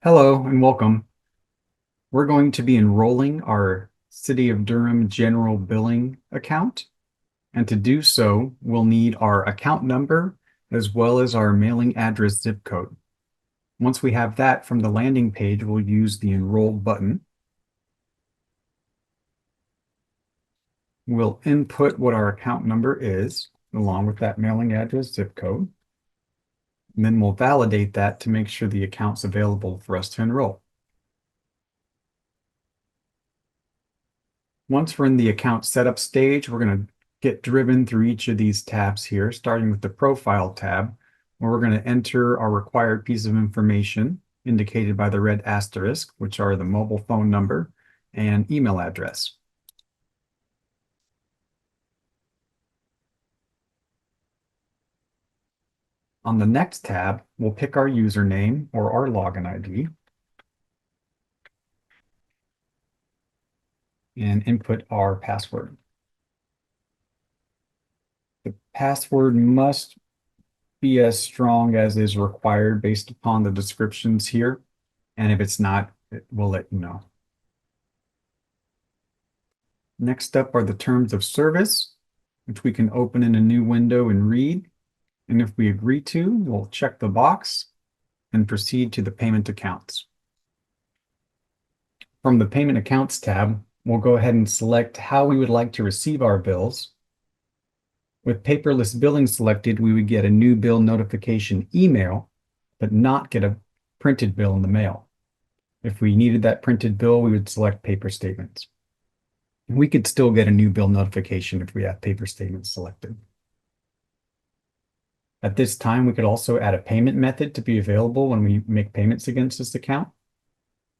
Hello and welcome. We're going to be enrolling our City of Durham general billing account. And to do so, we'll need our account number as well as our mailing address zip code. Once we have that from the landing page, we'll use the Enroll button. We'll input what our account number is, along with that mailing address zip code. And then we'll validate that to make sure the account's available for us to enroll. Once we're in the account setup stage, we're going to get driven through each of these tabs here, starting with the Profile tab, where we're going to enter our required piece of information indicated by the red asterisk, which are the mobile phone number and email address. On the next tab, we'll pick our username or our login ID and input our password. The password must be as strong as is required based upon the descriptions here. And if it's not, we'll let you know. Next up are the terms of service, which we can open in a new window and read. And if we agree to, we'll check the box and proceed to the payment accounts. From the payment accounts tab, we'll go ahead and select how we would like to receive our bills. With paperless billing selected, we would get a new bill notification email, but not get a printed bill in the mail. If we needed that printed bill, we would select paper statements. We could still get a new bill notification if we have paper statements selected. At this time, we could also add a payment method to be available when we make payments against this account.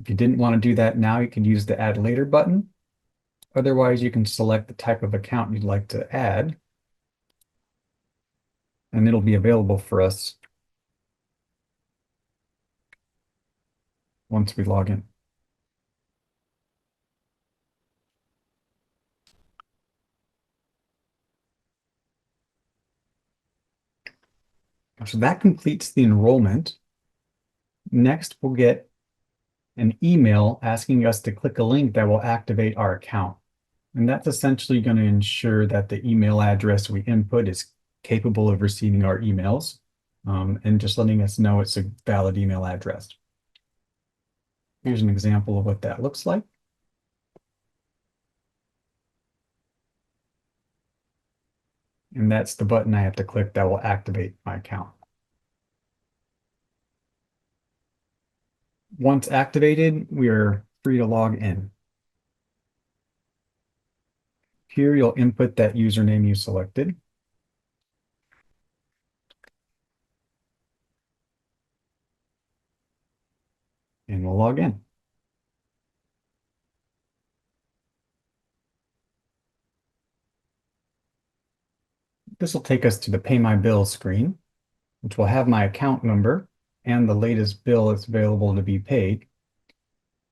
If you didn't want to do that now, you can use the Add Later button. Otherwise, you can select the type of account you'd like to add, and it'll be available for us once we log in. So that completes the enrollment. Next, we'll get an email asking us to click a link that will activate our account. And that's essentially going to ensure that the email address we input is capable of receiving our emails, and just letting us know it's a valid email address. Here's an example of what that looks like. And that's the button I have to click that will activate my account. Once activated, we are free to log in. Here you'll input that username you selected. And we'll log in. This will take us to the Pay My Bill screen, which will have my account number and the latest bill that's available to be paid.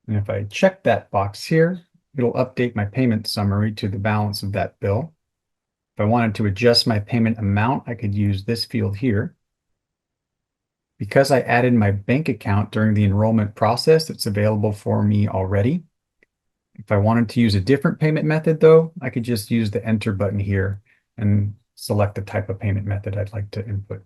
And if I check that box here, it'll update my payment summary to the balance of that bill. If I wanted to adjust my payment amount, I could use this field here. Because I added my bank account during the enrollment process, it's available for me already. If I wanted to use a different payment method though, I could just use the Enter button here and select the type of payment method I'd like to input.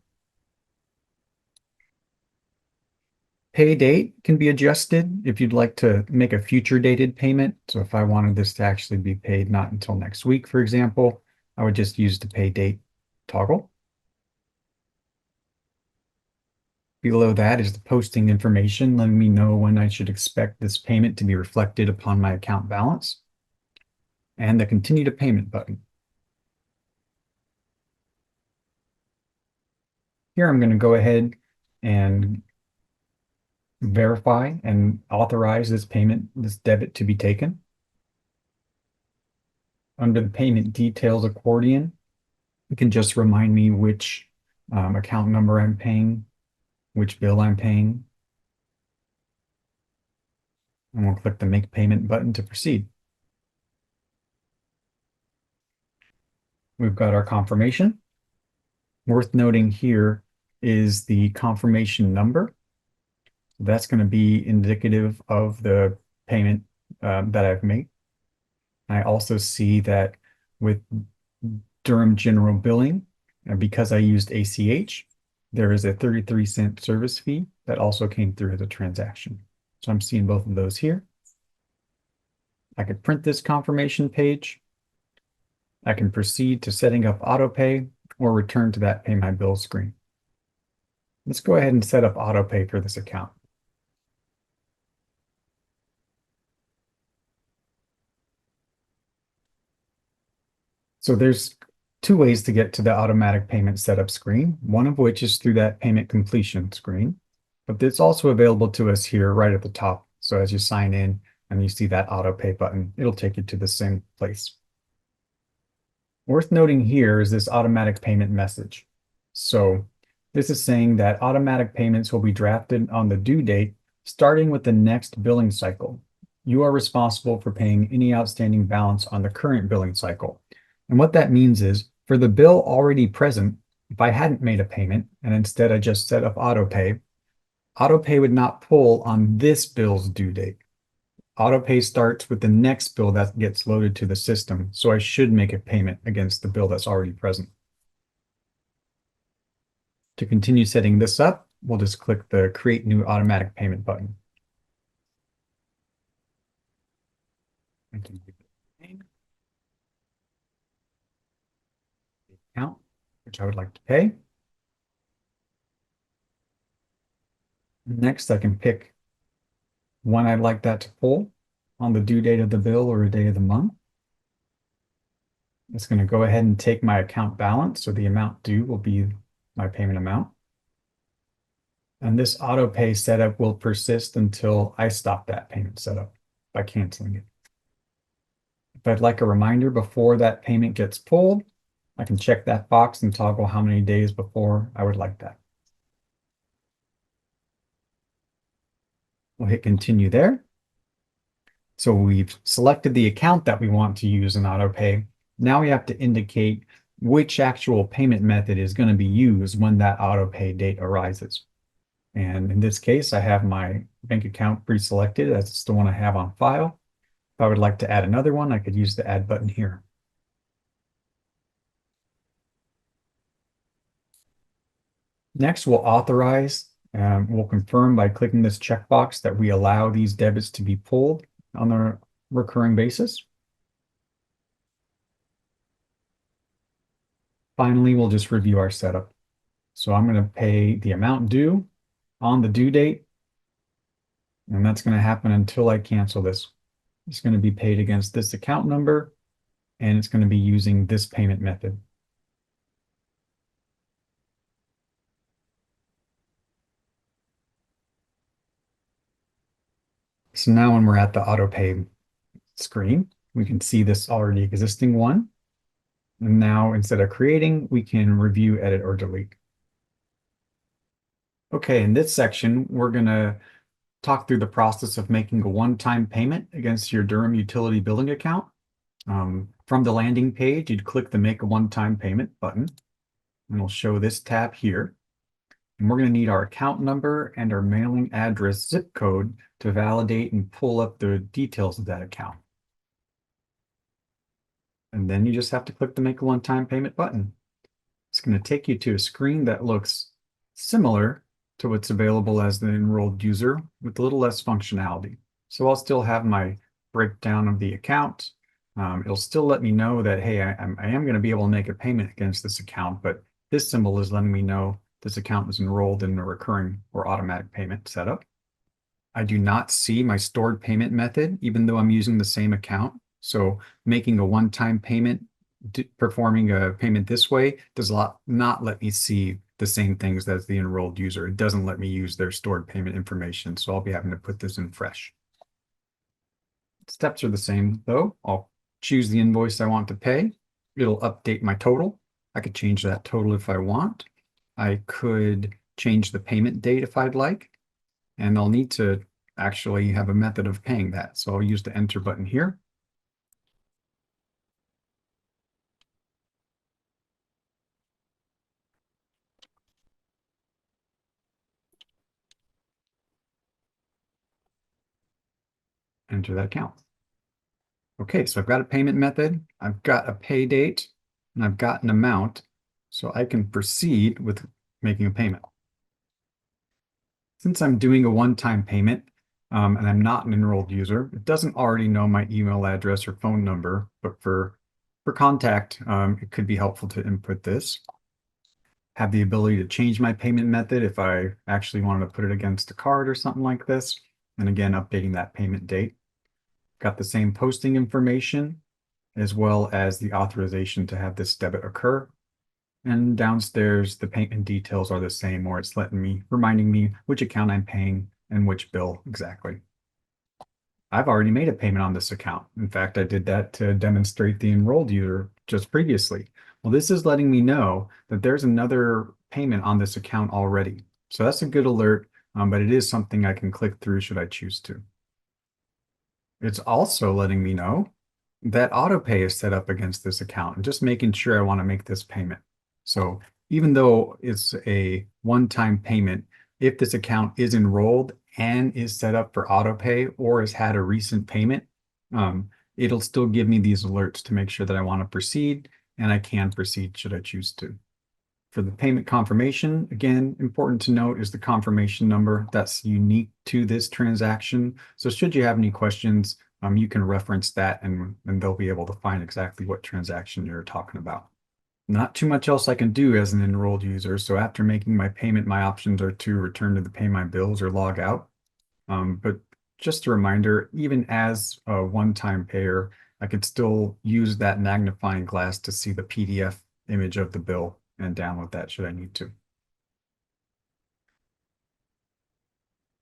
Pay date can be adjusted if you'd like to make a future dated payment. So if I wanted this to actually be paid not until next week, for example, I would just use the pay date toggle. Below that is the posting information, letting me know when I should expect this payment to be reflected upon my account balance, and the Continue to Payment button. Here I'm going to go ahead and verify and authorize this payment, this debit to be taken. Under the Payment Details accordion, it can just remind me which account number I'm paying, which bill I'm paying. And we'll click the Make Payment button to proceed. We've got our confirmation. Worth noting here is the confirmation number. That's going to be indicative of the payment that I've made. I also see that with Durham General Billing, and because I used ACH, there is a 33-cent service fee that also came through as a transaction. So I'm seeing both of those here. I could print this confirmation page. I can proceed to setting up AutoPay or return to that Pay My Bill screen. Let's go ahead and set up AutoPay for this account. So there's two ways to get to the automatic payment setup screen, one of which is through that payment completion screen, but it's also available to us here right at the top. So as you sign in and you see that AutoPay button, it'll take you to the same place. Worth noting here is this automatic payment message. So this is saying that automatic payments will be drafted on the due date starting with the next billing cycle. You are responsible for paying any outstanding balance on the current billing cycle. And what that means is for the bill already present, if I hadn't made a payment and instead I just set up AutoPay, AutoPay would not pull on this bill's due date. AutoPay starts with the next bill that gets loaded to the system, so I should make a payment against the bill that's already present. To continue setting this up, we'll just click the Create New Automatic Payment button. I can give it a name, the account, which I would like to pay. Next, I can pick when I'd like that to pull on the due date of the bill or a day of the month. It's going to go ahead and take my account balance, so the amount due will be my payment amount. And this AutoPay setup will persist until I stop that payment setup by canceling it. If I'd like a reminder before that payment gets pulled, I can check that box and toggle how many days before I would like that. We'll hit continue there. So we've selected the account that we want to use in AutoPay. Now we have to indicate which actual payment method is going to be used when that AutoPay date arises. And in this case, I have my bank account pre-selected as it's the one I have on file. If I would like to add another one, I could use the add button here. Next, we'll authorize. We'll confirm by clicking this checkbox that we allow these debits to be pulled on a recurring basis. Finally, we'll just review our setup. So I'm going to pay the amount due on the due date, and that's going to happen until I cancel this. It's going to be paid against this account number, and it's going to be using this payment method. So now when we're at the AutoPay screen, we can see this already existing one. And now instead of creating, we can review, edit, or delete. Okay, in this section, we're going to talk through the process of making a one-time payment against your Durham utility billing account. From the landing page, you'd click the Make a One-Time Payment button, and it'll show this tab here. And we're going to need our account number and our mailing address zip code to validate and pull up the details of that account. And then you just have to click the Make a One-Time Payment button. It's going to take you to a screen that looks similar to what's available as the enrolled user with a little less functionality. So I'll still have my breakdown of the account. It'll still let me know that, hey, I am going to be able to make a payment against this account, but this symbol is letting me know this account is enrolled in a recurring or automatic payment setup. I do not see my stored payment method, even though I'm using the same account. So making a one-time payment, performing a payment this way does not let me see the same things as the enrolled user. It doesn't let me use their stored payment information. So I'll be having to put this in fresh. Steps are the same though. I'll choose the invoice I want to pay. It'll update my total. I could change that total if I want. I could change the payment date if I'd like, and I'll need to actually have a method of paying that. So I'll use the enter button here. enter that account. Okay, so I've got a payment method, I've got a pay date, and I've got an amount, so I can proceed with making a payment. Since I'm doing a one-time payment, and I'm not an enrolled user, it doesn't already know my email address or phone number, but for contact, it could be helpful to input this. Have the ability to change my payment method if I actually wanted to put it against a card or something like this. And again, updating that payment date. Got the same posting information as well as the authorization to have this debit occur. And downstairs, the payment details are the same, or it's reminding me which account I'm paying and which bill exactly. I've already made a payment on this account. In fact, I did that to demonstrate the enrolled user just previously. Well, this is letting me know that there's another payment on this account already. So that's a good alert, but it is something I can click through should I choose to. It's also letting me know that AutoPay is set up against this account and just making sure I want to make this payment. So even though it's a one-time payment, if this account is enrolled and is set up for AutoPay or has had a recent payment, it'll still give me these alerts to make sure that I want to proceed, and I can proceed should I choose to. For the payment confirmation, again, important to note is the confirmation number that's unique to this transaction. So should you have any questions, you can reference that and they'll be able to find exactly what transaction you're talking about. Not too much else I can do as an enrolled user. So after making my payment, my options are to return to the pay my bills or log out. But just a reminder, even as a one-time payer, I could still use that magnifying glass to see the PDF image of the bill and download that should I need to.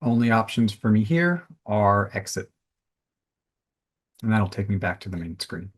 Only options for me here are exit. And that'll take me back to the main screen.